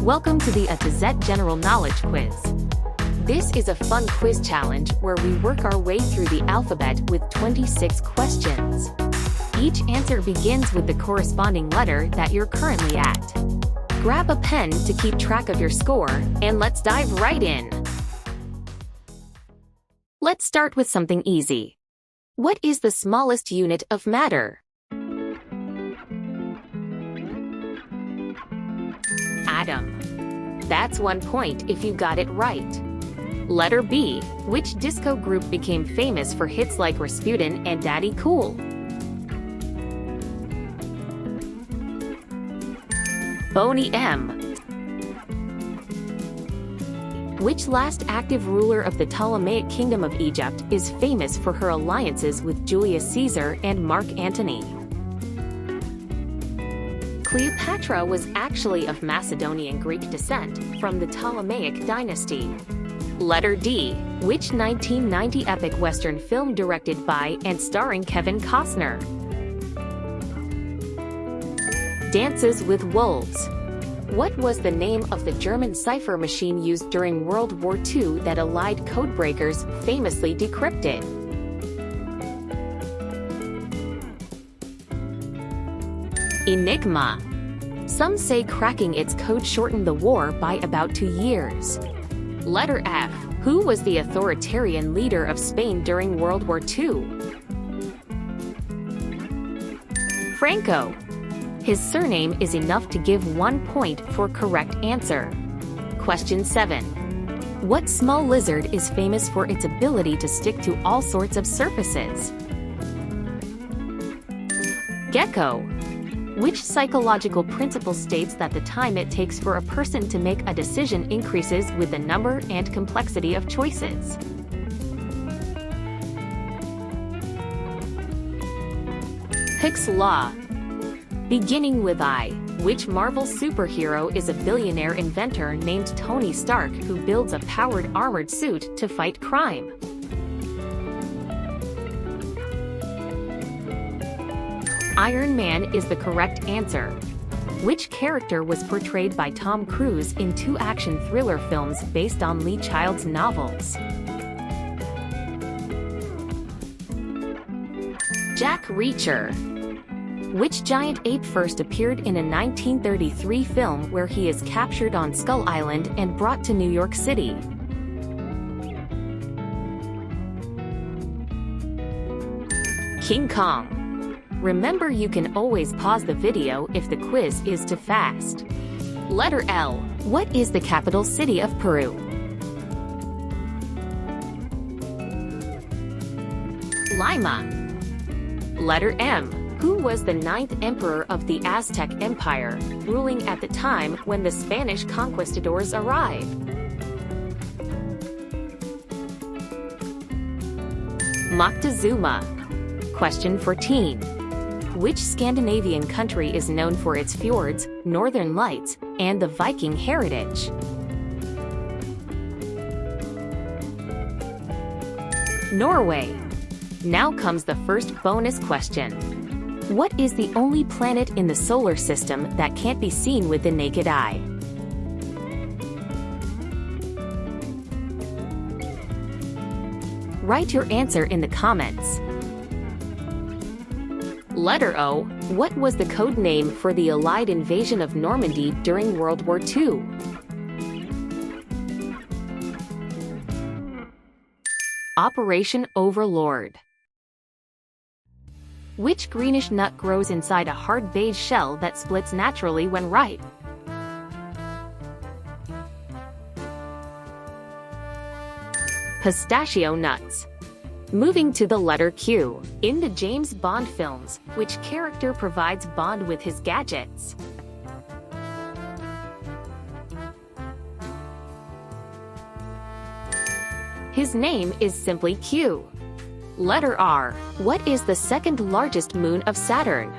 Welcome to the A to Z General Knowledge Quiz. This is a fun quiz challenge where we work our way through the alphabet with 26 questions. Each answer begins with the corresponding letter that you're currently at. Grab a pen to keep track of your score, and let's dive right in. Let's start with something easy. What is the smallest unit of matter? Atom. That's 1 point if you got it right. Letter B. Which disco group became famous for hits like Rasputin and Daddy Cool? Boney M. Which last active ruler of the Ptolemaic Kingdom of Egypt is famous for her alliances with Julius Caesar and Mark Antony? Cleopatra was actually of Macedonian Greek descent from the Ptolemaic dynasty. Letter D. Which 1990 epic Western film directed by and starring Kevin Costner? Dances with Wolves. What was the name of the German cipher machine used during World War II that Allied codebreakers famously decrypted? Enigma. Some say cracking its code shortened the war by about 2 years. Letter F. Who was the authoritarian leader of Spain during World War II? Franco. His surname is enough to give 1 point for correct answer. Question 7. What small lizard is famous for its ability to stick to all sorts of surfaces? Gecko. Which psychological principle states that the time it takes for a person to make a decision increases with the number and complexity of choices? Hicks' Law. Beginning with I. Which Marvel superhero is a billionaire inventor named Tony Stark who builds a powered armored suit to fight crime? Iron Man is the correct answer. Which character was portrayed by Tom Cruise in 2 action thriller films based on Lee Child's novels? Jack Reacher. Which giant ape first appeared in a 1933 film where he is captured on Skull Island and brought to New York City? King Kong. Remember, you can always pause the video if the quiz is too fast. Letter L. What is the capital city of Peru? Lima. Letter M. Who was the 9th emperor of the Aztec Empire, ruling at the time when the Spanish conquistadors arrived? Moctezuma. Question 14. Which Scandinavian country is known for its fjords, northern lights, and the Viking heritage? Norway. Now comes the first bonus question. What is the only planet in the solar system that can't be seen with the naked eye? Write your answer in the comments. Letter O. What was the code name for the Allied invasion of Normandy during World War II? Operation Overlord. Which greenish nut grows inside a hard beige shell that splits naturally when ripe? Pistachio nuts. Moving to the letter Q. In the James Bond films, which character provides Bond with his gadgets? His name is simply Q. Letter R. What is the second largest moon of Saturn?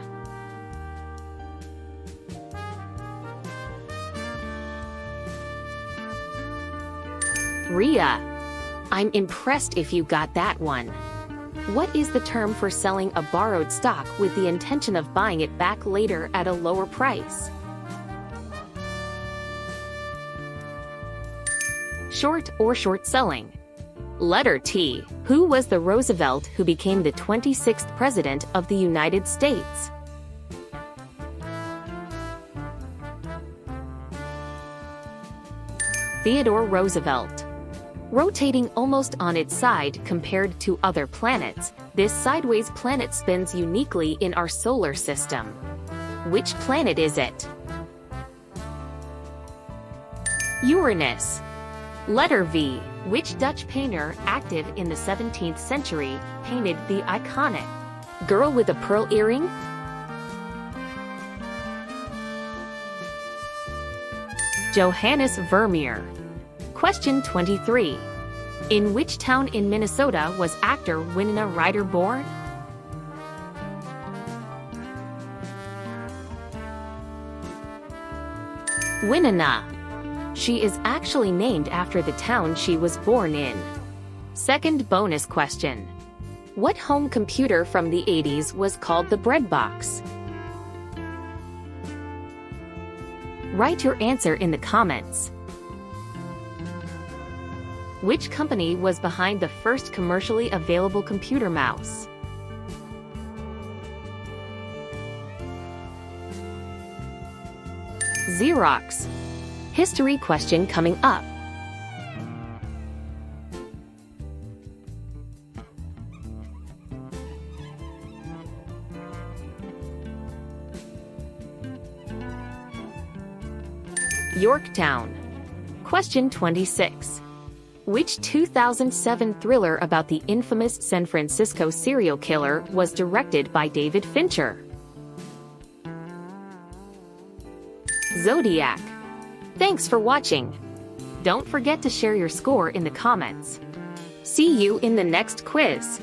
Rhea. I'm impressed if you got that one. What is the term for selling a borrowed stock with the intention of buying it back later at a lower price? short or short-selling? Letter T. Who was the Roosevelt who became the 26th President of the United States? Theodore Roosevelt. Rotating almost on its side compared to other planets, this sideways planet spins uniquely in our solar system. Which planet is it? Uranus. Letter V. Which Dutch painter, active in the 17th century, painted the iconic girl with a pearl earring? Johannes Vermeer. Question 23. In which town in Minnesota was actor Winona Ryder born? Winona. She is actually named after the town she was born in. Second bonus question. What home computer from the 80s was called the Breadbox? Write your answer in the comments. Which company was behind the first commercially available computer mouse? Xerox. History question coming up. Yorktown. Question 26. Which 2007 thriller about the infamous San Francisco serial killer was directed by David Fincher? Zodiac. Thanks for watching. Don't forget to share your score in the comments. See you in the next quiz.